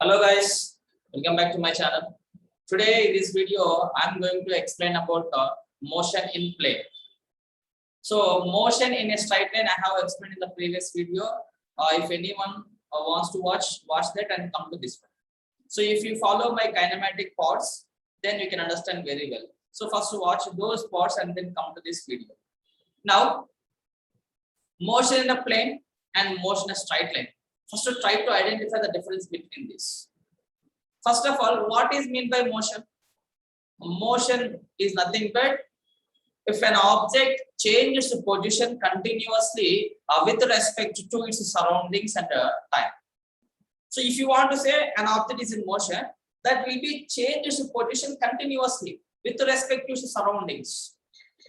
Hello guys, welcome back to my channel. Today in this video, I'm going to explain about motion in plane. So motion in a straight line, I have explained in the previous video. If anyone wants to watch that and come to this one. So if you follow my kinematic parts, then you can understand very well. So first watch those parts and then come to this video. Now, motion in a plane and motion in a straight line. First, to try to identify the difference between this. First of all, what is meant by motion? Motion is nothing but if an object changes position continuously with respect to its surroundings and time. So, if you want to say an object is in motion, that will be changed its position continuously with respect to its surroundings.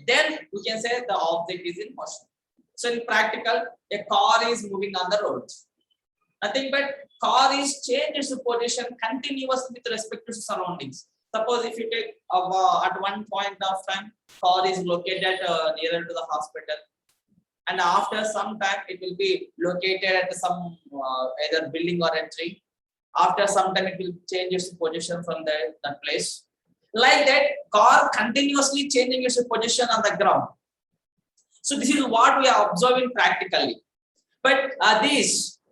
Then we can say the object is in motion. So, in practical, a car is moving on the road. Nothing but car is changed its position continuously with respect to surroundings. Suppose if you take at one point of time, car is located nearer to the hospital, and after some time it will be located at some either building or a tree. After some time it will change its position from that place. Like that, car continuously changing its position on the ground. So this is what we are observing practically. But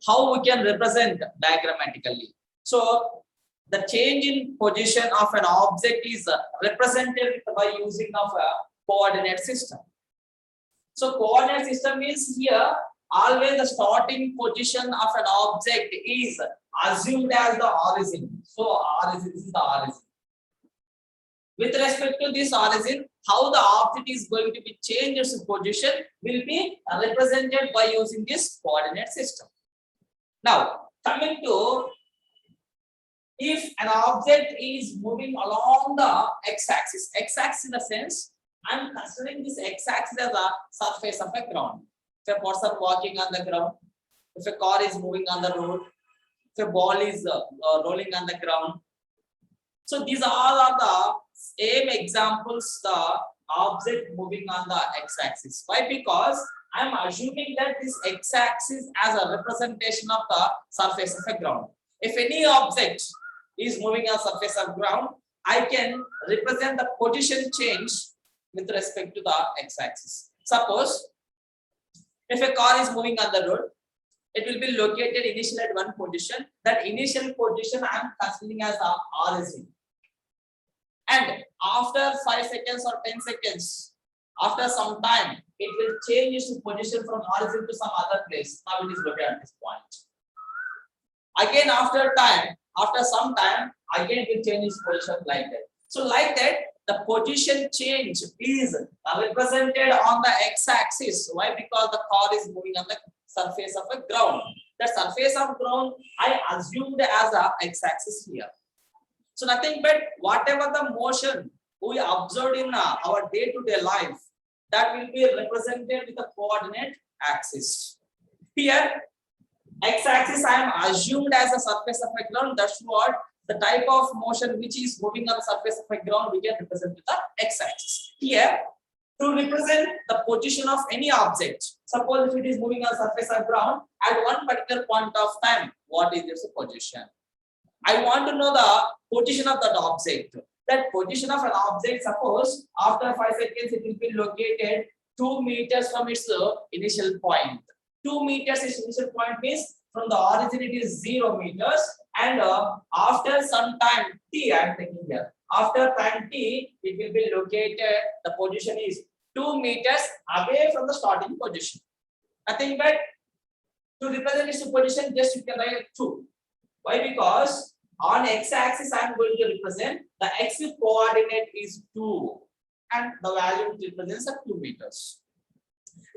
how we can represent diagrammatically. So the change in position of an object is represented by using of a coordinate system. So coordinate system means here always the starting position of an object is assumed as the origin. So origin, this is the origin. With respect to this origin, how the object is going to be changed its position will be represented by using this coordinate system. Now, coming to if an object is moving along the x-axis in the sense, I'm considering this x-axis as a surface of a ground. If a person walking on the ground, if a car is moving on the road, if a ball is rolling on the ground. So these all are the same examples, the object moving on the x-axis. Why? Because I'm assuming that this x-axis as a representation of the surface of a ground. If any object is moving on surface of ground, I can represent the position change with respect to the x-axis. Suppose if a car is moving on the road, it will be located initially at one position. That initial position I am considering as the origin. And after 5 seconds or 10 seconds, after some time, it will change its position from origin to some other place. Now it is located at this point. Again, after some time, again it will change its position like that. So like that, the position change is represented on the x-axis. Why? Because the car is moving on the surface of a ground. The surface of ground I assumed as a x-axis here. So nothing but whatever the motion we observed in our day-to-day life, that will be represented with a coordinate axis. Here, x-axis I am assumed as a surface of a ground. That's what the type of motion which is moving on the surface of a ground we can represent with the x-axis. Here, to represent the position of any object, suppose if it is moving on the surface of ground at one particular point of time, what is its position? I want to know the position of that object. That position of an object, suppose after 5 seconds, it will be located 2 meters from its initial point. 2 meters is initial point means from the origin it is 0 meters, and after some time t, I am taking here. After time t, it will be located. The position is 2 meters away from the starting position. Nothing but to represent its position, just you can write 2. Why? Because on x-axis I am going to represent the x coordinate is 2 and the value represents 2 meters.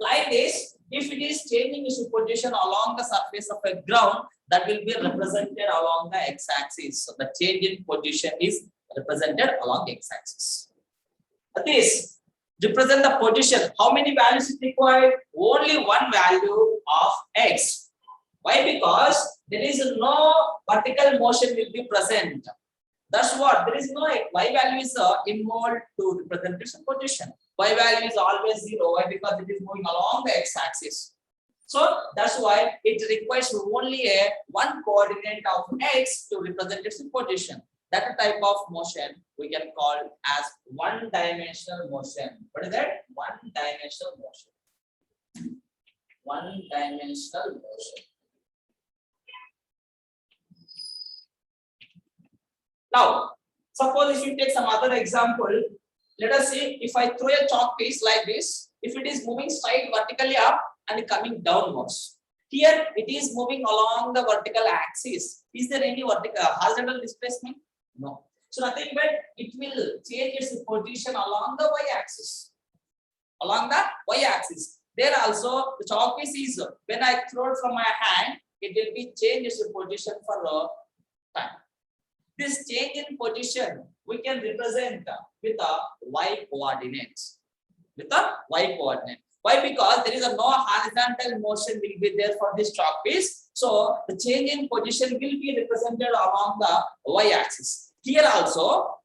Like this, if it is changing its position along the surface of a ground, that will be represented along the x-axis. So the change in position is represented along the x-axis. This represent the position. How many values is required? Only one value of x. Why? Because there is no vertical motion will be present. That's what, there is no y value is involved to represent its position. Y value is always 0. Why? Because it is moving along the x-axis. So that's why it requires only a one coordinate of x to represent its position. That type of motion we can call as one-dimensional motion. What is that? One-dimensional motion. One-dimensional motion. Now, suppose if you take some other example, let us say if I throw a chalk piece like this, if it is moving straight vertically up and coming downwards. Here it is moving along the vertical axis. Is there any vertical horizontal displacement? No. So nothing but it will change its position along the y-axis. Along the y-axis. There also the chalk piece is when I throw it from my hand, it will be changed its position for a time. This change in position we can represent with a y coordinates. With a y coordinate. Why? Because there is a no horizontal motion will be there for this chalk piece. So the change in position will be represented along the y-axis. Here also,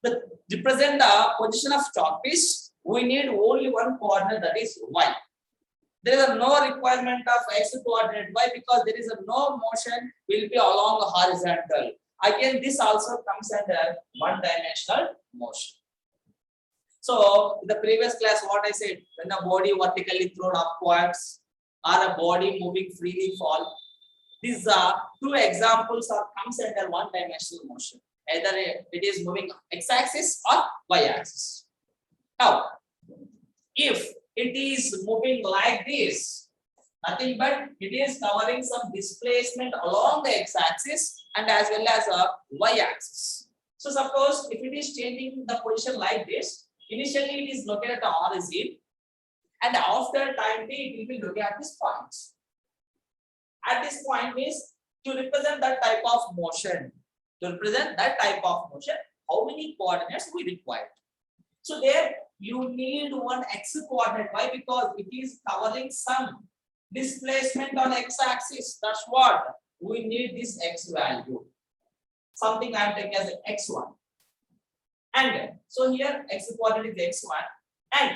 to represent the position of chalk piece, we need only one coordinate, that is y. There is no requirement of x coordinate. Why? Because there is no motion will be along the horizontal. Again, this also comes under one-dimensional motion. So, in the previous class, what I said, when a body vertically thrown upwards or a body moving freely fall, these are two examples of comes under one-dimensional motion. Either it is moving x-axis or y-axis. Now, if it is moving like this, nothing but it is covering some displacement along the x-axis and as well as a y-axis. So suppose if it is changing the position like this, initially it is located at the origin and after time t it will be looking at this point. At this point means to represent that type of motion. To represent that type of motion, how many coordinates we require? So there you need one x coordinate. Why? Because it is covering some displacement on x-axis. That's what we need, this x value. Something I am taking as x1. And so here x coordinate is x1. And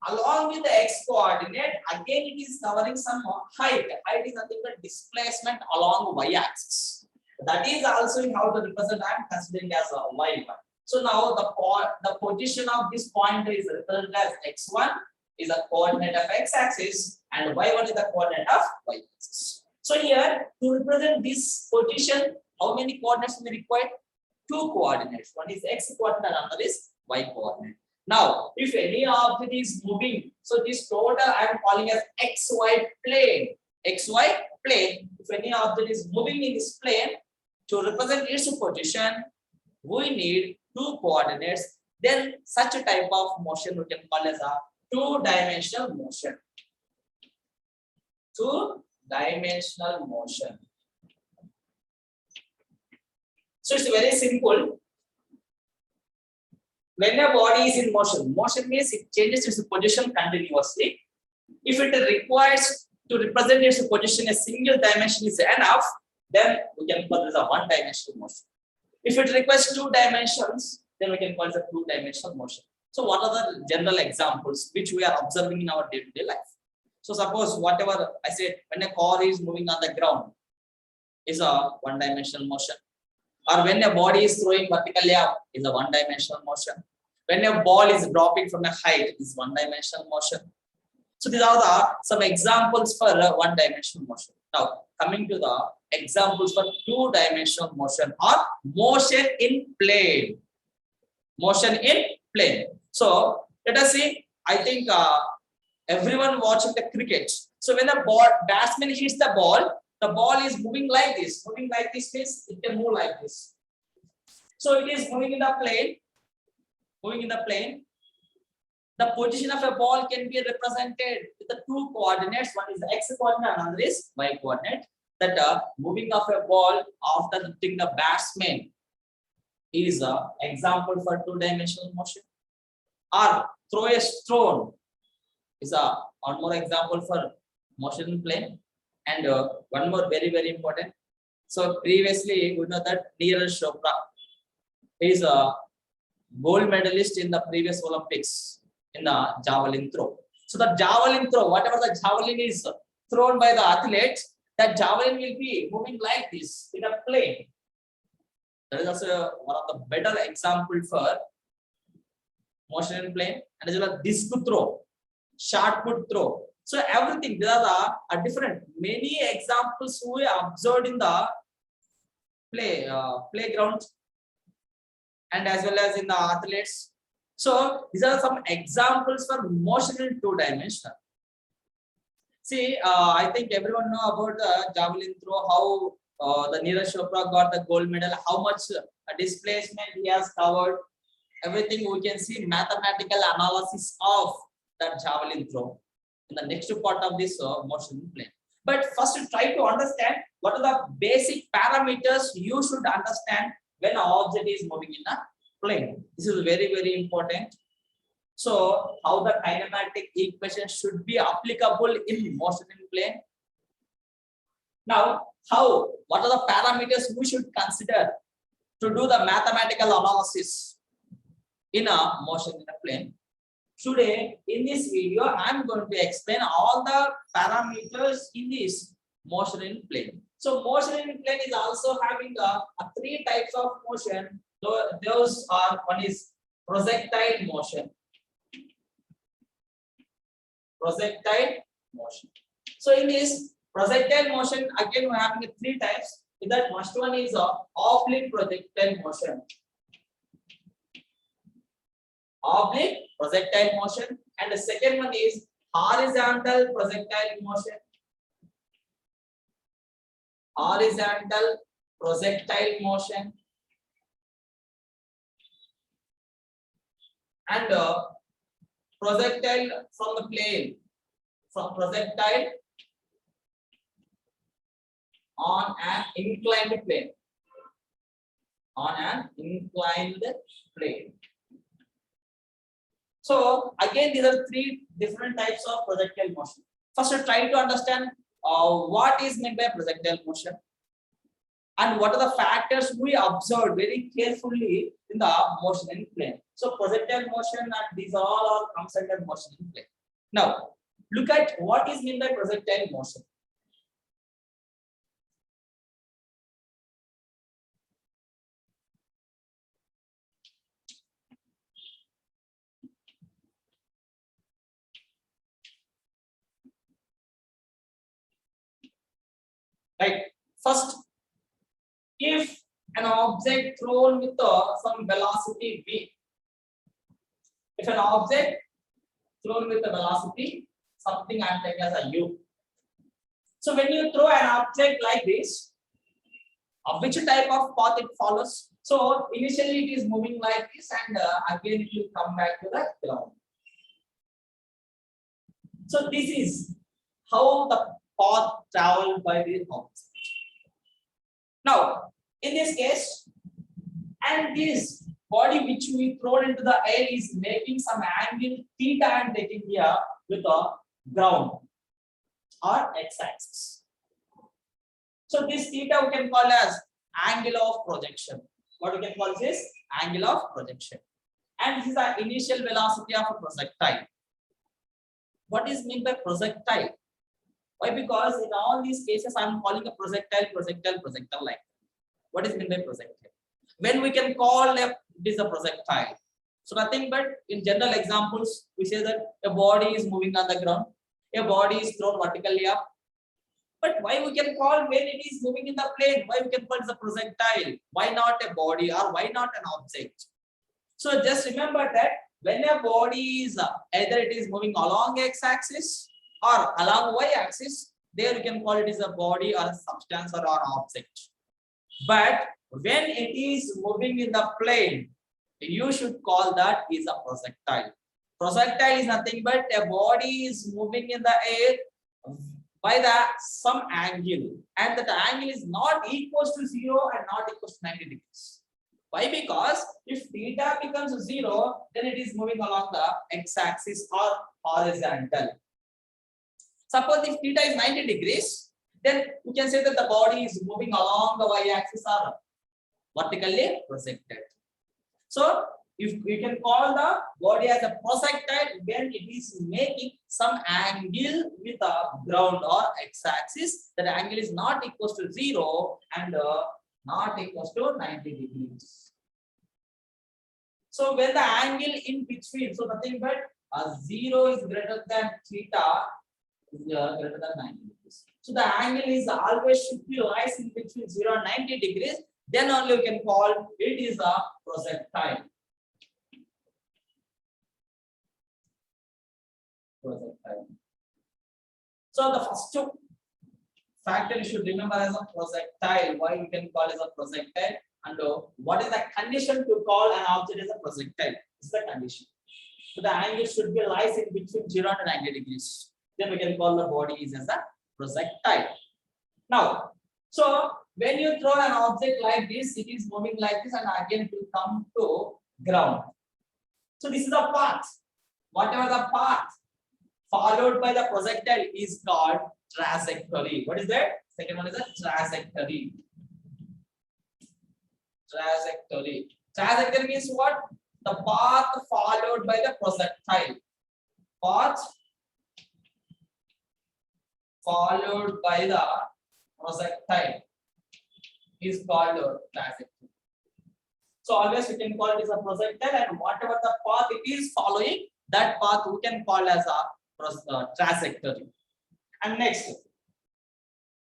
along with the x coordinate, again it is covering some height. Height is nothing but displacement along y-axis. That is also how to represent. I am considering as a y1. So now the position of this point is represented as x1 is a coordinate of x-axis and y1 is the coordinate of y-axis. So here to represent this position, how many coordinates we require? Two coordinates. One is x coordinate, another is y coordinate. Now, if any object is moving, so this total I am calling as xy plane. Xy plane. If any object is moving in this plane, to represent its position, we need two coordinates. Then such a type of motion we can call as a two-dimensional motion. Two-dimensional motion. So it's very simple. When a body is in motion, motion means it changes its position continuously. If it requires to represent its position a single dimension is enough, then we can call this a one-dimensional motion. If it requires two dimensions, then we can call it a two-dimensional motion. So what are the general examples which we are observing in our day-to-day life? So suppose whatever I said, when a car is moving on the ground is a one-dimensional motion. Or when a body is throwing vertically up is a one-dimensional motion. When a ball is dropping from a height is one-dimensional motion. So these are some examples for one-dimensional motion. Now coming to the examples for two-dimensional motion or motion in plane. Motion in plane. So let us see. I think everyone watching the cricket. So when the batsman hits the ball is moving like this. Moving like this means it can move like this. So it is moving in the plane. Moving in the plane. The position of a ball can be represented with the two coordinates. One is the x coordinate, another is y coordinate. That moving of a ball after hitting the batsman is an example for two-dimensional motion. Or throw a stone is one more example for motion in plane. And one more very important. So previously we know that Neeraj Chopra is a gold medalist in the previous Olympics in the javelin throw. So the javelin throw, whatever the javelin is, thrown by the athlete, that javelin will be moving like this in a plane. That is also one of the better example for motion in plane, and as well as disc throw, shot put throw. So everything, there are different, many examples we observed in the playground and as well as in the athletes. So these are some examples for motion in 2-dimensional. See, I think everyone know about the javelin throw, how the Neeraj Chopra got the gold medal, how much displacement he has covered. Everything we can see mathematical analysis of that javelin throw in the next part of this motion in plane. But first, try to understand what are the basic parameters you should understand when an object is moving in a plane. This is very, very important. So, how the kinematic equation should be applicable in motion in plane. Now, what are the parameters we should consider to do the mathematical analysis in a motion in a plane? Today, in this video, I am going to explain all the parameters in this motion in plane. So, motion in plane is also having three types of motion. Those are, one is projectile motion. Projectile motion. So, in this projectile motion, again, we are having three types. In that, first one is oblique projectile motion. Oblique projectile motion, and the second one is horizontal projectile motion. Horizontal projectile motion, and projectile from the plane, from projectile on an inclined plane. On an inclined plane. So again, these are three different types of projectile motion. First, try to understand what is meant by projectile motion and what are the factors we observed very carefully in the motion in plane. So projectile motion, and these all are comes under motion in plane. Now, look at what is meant by projectile motion. Right. First, if an object thrown with some velocity v, if an object thrown with a velocity, something I am taking as a u. So when you throw an object like this, which type of path it follows? So initially it is moving like this, and again it will come back to the ground. So this is how the path traveled by the object. Now, in this case, and this body which we throw into the air is making some angle theta and taking here with the ground or x-axis. So this theta we can call as angle of projection. What we can call this? Angle of projection. And this is the initial velocity of a projectile. What is meant by projectile? Why? Because in all these cases, I am calling a projectile like. What is meant by projectile? When we can call it is a projectile. So nothing but in general examples, we say that a body is moving on the ground, a body is thrown vertically up. But why we can call when it is moving in the plane? Why we can call it a projectile? Why not a body, or why not an object? So just remember that when a body is either it is moving along x-axis or along y-axis, there you can call it as a body or a substance or an object. But when it is moving in the plane, you should call that is a projectile. Projectile is nothing but a body is moving in the air by some angle, and that angle is not equals to 0 and not equals to 90 degrees. Why? Because if theta becomes 0, then it is moving along the x-axis or horizontal. Suppose if theta is 90 degrees, then you can say that the body is moving along the y-axis or vertically projected. So if we can call the body as a projectile when it is making some angle with the ground or x-axis, that angle is not equals to 0 and not equals to 90 degrees. So when the angle in between, so nothing but 0 is greater than theta is greater than 90 degrees. So the angle is always should be lies in between 0 and 90 degrees. Then only we can call it is a projectile. So the first factor you should remember as a projectile. Why we can call as a projectile, and what is the condition to call an object as a projectile? This is the condition. So the angle should be lies in between 0 and 90 degrees. Then we can call the body is as a projectile. Now, so when you throw an object like this, it is moving like this, and again it will come to ground. So this is the path. Whatever the path followed by the projectile is called trajectory. What is that? Second one is a trajectory. Trajectory. Trajectory means what? The path followed by the projectile. Path followed by the projectile is called trajectory. So always we can call it as a projectile, and whatever the path it is following, that path we can call as a trajectory. And next,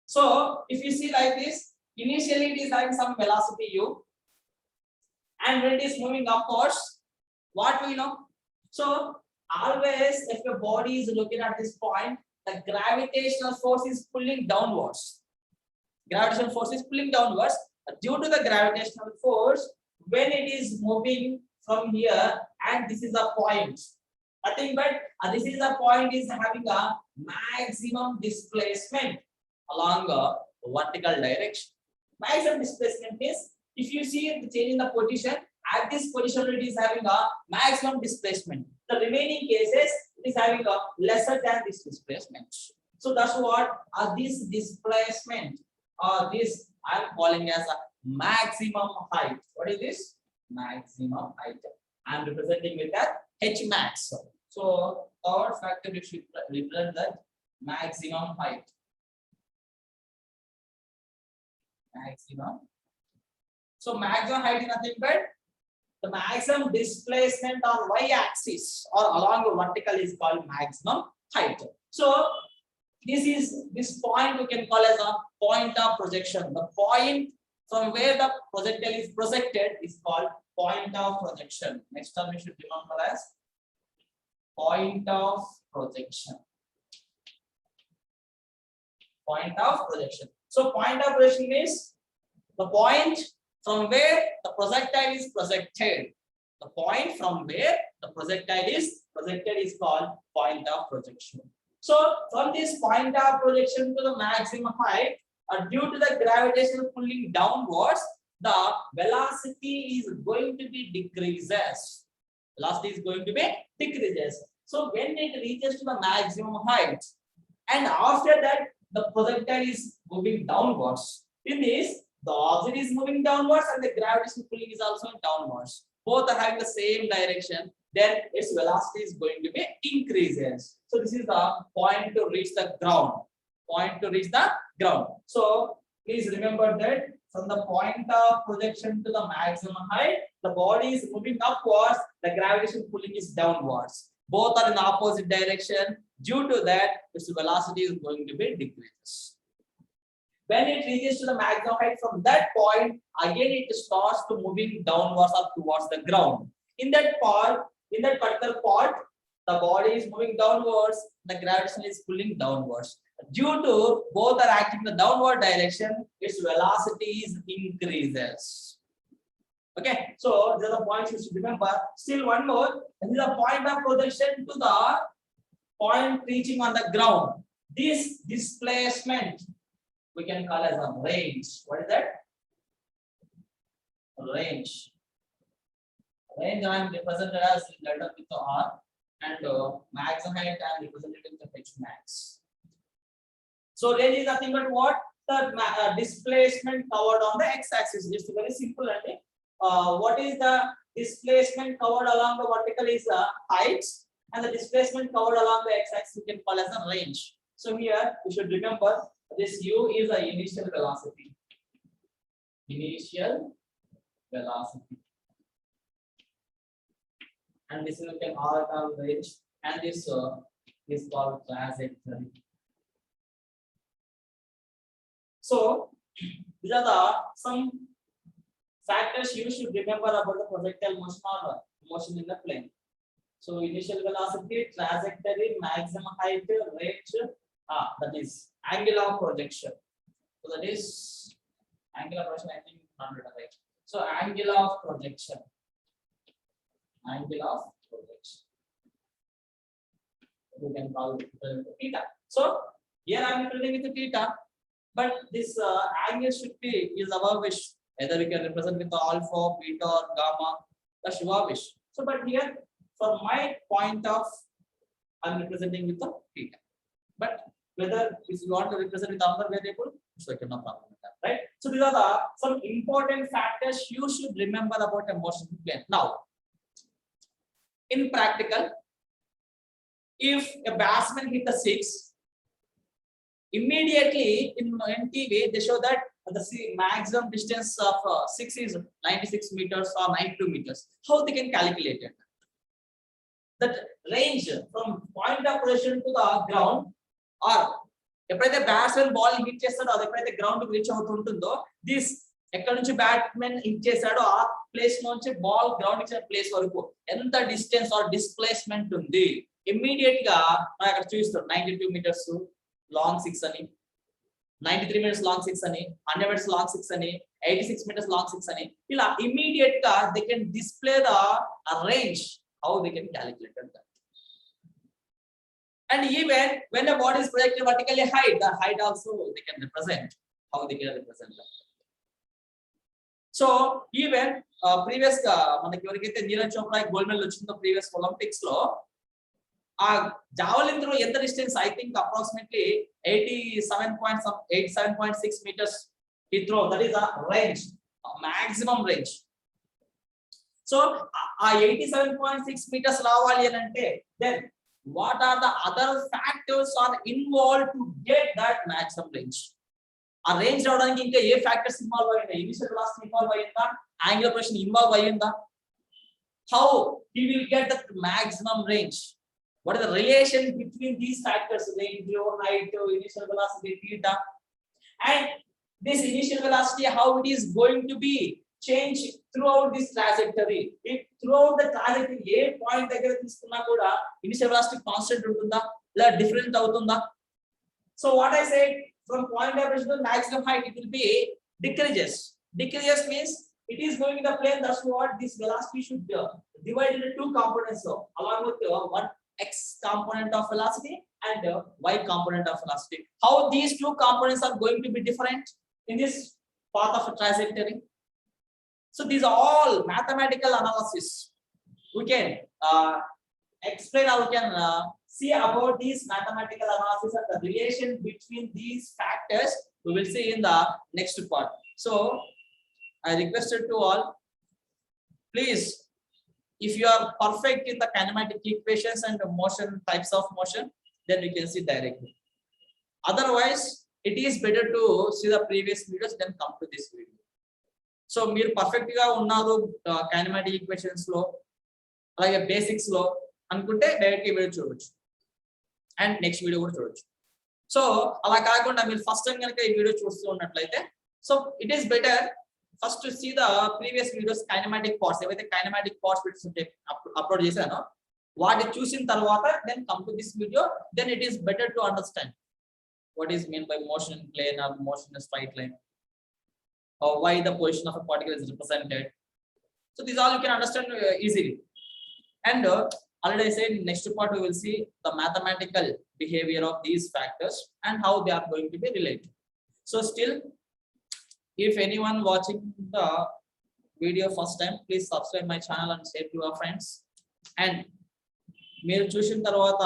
so if you see like this, initially it is having some velocity u, and when it is moving upwards, what we know? So always if your body is looking at this point, the gravitational force is pulling downwards. Gravitational force is pulling downwards. Due to the gravitational force, when it is moving from here, and this is a point, nothing but this is a point is having a maximum displacement along a vertical direction. Maximum displacement is, if you see it changing the position, at this position it is having a maximum displacement. The remaining cases it is having a lesser than this displacement. So that's what this displacement or this I am calling as a maximum height. What is this? Maximum height. I am representing with that H max. So our factor we should represent that maximum height. Maximum. So maximum height is nothing but the maximum displacement on y-axis or along the vertical is called maximum height. So this point we can call as a point of projection. The point from where the projectile is projected is called point of projection. Next term we should remember as point of projection. Point of projection. So point of projection is the point from where the projectile is projected. The point from where the projectile is projected is called point of projection. So from this point of projection to the maximum height, due to the gravitational pulling downwards, the velocity is going to be decreases. Velocity is going to be decreases. So when it reaches to the maximum height, and after that the projectile is moving downwards. In this, the object is moving downwards and the gravitational pulling is also downwards. Both are having the same direction. Then its velocity is going to be increases. So this is the point to reach the ground. Point to reach the ground. So please remember that from the point of projection to the maximum height, the body is moving upwards, the gravitational pulling is downwards. Both are in the opposite direction. Due to that, its velocity is going to be decreases. When it reaches to the maximum height, from that point, again it starts to moving downwards or towards the ground. In that particular part, the body is moving downwards, the gravitation is pulling downwards. Due to both are acting in the downward direction, its velocity is increases. Okay, so these are the points you should remember. Still one more, this is a point of projection to the point reaching on the ground. This displacement we can call as a range. What is that? Range. Range I am represented as letter with the R, and maximum height I am represented with the H max. So range is nothing but what? The displacement covered on the x-axis. It's very simple. What is the displacement covered along the vertical is height, and the displacement covered along the x-axis you can call as a range. So here you should remember this u is the initial velocity. Initial velocity. And this is an orbital range, and this is called trajectory. So these are the some factors you should remember about the projectile motion or motion in the plane. So initial velocity, trajectory, maximum height, range, that is angle of projection. So that is angle of projection, I think not right. So angle of projection. Angle of projection. We can call it theta. So here I am representing with theta, but this angle should be is our wish. Either we can represent with the alpha, beta, or gamma. That's your wish. So, but here, for my point of, I'm representing with the theta. But whether if you want to represent with other variable, so I cannot problem with that, right? So these are the some important factors you should remember about a motion plane. Now, in practical, if a batsman hit the 6, immediately in TV they show that the maximum distance of 6 is 96 meters or 92 meters. How they can calculate it? That range from point of position to the ground, or ఎప్పుడైతే batsmen ball hit చేస్తాడో అది ఎప్పుడైతే ground కి reach అవుతుంటుందో this ఎక్కడ నుంచి batsmen hit చేశాడో ఆ place నుంచి బాల్ గ్రౌండ్ ఇచ్చిన ప్లేస్ వరకు ఎంత డిస్టెన్స్ ఆర్ డిస్ప్లేస్మెంట్ ఉంది ఇమ్మీడియట్ గా మనం అక్కడ చూస్తాం 92 మీటర్స్ లాంగ్ 6 అని, 93 meters long 6 అని, 100 meters long 6 అని, 86 meters long 6 అని, ఇలా immediate గా they can display the range, how they can calculate that. And even when the body is projected vertically height, the height also they can represent, how they can represent that. So even previous గా మనకి ఎవరికైతే Neeraj Chopra gold medal వచ్చిందో previous Olympics లో ఆ javelin throw ఎంత distance I think approximately 87.6 meters he throw, that is a range, maximum range. So ఆ 87.6 meters రావాలి అని అంటే then what are the other factors are involved to get that maximum range? ఆ range రావడానికి ఇంకా ఏ factors involve అయ్యాయి? Initial velocity involve అయ్యిందా? Angular position involve అయ్యిందా? How he will get the maximum range? What is the relation between these factors, range, height, initial velocity, theta, and this initial velocity, how it is going to be changed throughout this trajectory? If throughout the trajectory, a point దగ్గర తీసుకున్నా కూడా initial velocity constant ఉంటుందా లేదా different అవుతుందా? So what I said, from point of origin to maximum height, it will be decreases. Decreases means it is going in the plane. That's what this velocity should be divided into two components. So along with one x component of velocity and y component of velocity. How these two components are going to be different in this path of a trajectory? So these are all mathematical analysis. We can explain or we can see about these mathematical analysis and the relation between these factors. We will see in the next part. So I requested to all, please, if you are perfect in the kinematic equations and the motion types of motion, then you can see directly. Otherwise, it is better to see the previous videos than come to this video. So మీరు perfect గా ఉన్నారు kinematic equations లో అలాగే basics లో అనుకుంటే direct video చూడవచ్చు and next video కూడా చూడవచ్చు. సో అలా కాకుండా మీరు ఫస్ట్ టైం కనుక ఈ వీడియో చూస్తూ ఉన్నట్లయితే so it is better first to see the previous videos kinematic parts, ఏవైతే కైనమాటిక్ పార్ట్స్ వీడియోస్ అప్లోడ్ చేశానో వాటిని చూసిన తర్వాత then come to this video, then it is better to understand what is meant by motion in plane or motion in a straight line, or why the position of a particle is represented. So these all you can understand easily. And already I said, next part we will see the mathematical behavior of these factors and how they are going to be related. So still, if anyone watching the video first time, please subscribe my channel and share to your friends. And మీరు చూసిన తర్వాత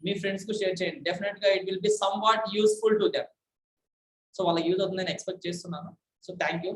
మీ friends కు share చేయండి. Definite గా it will be some what useful to them. So వాళ్ళకి use అవుతుందని expect చేస్తున్నాను. So thank you.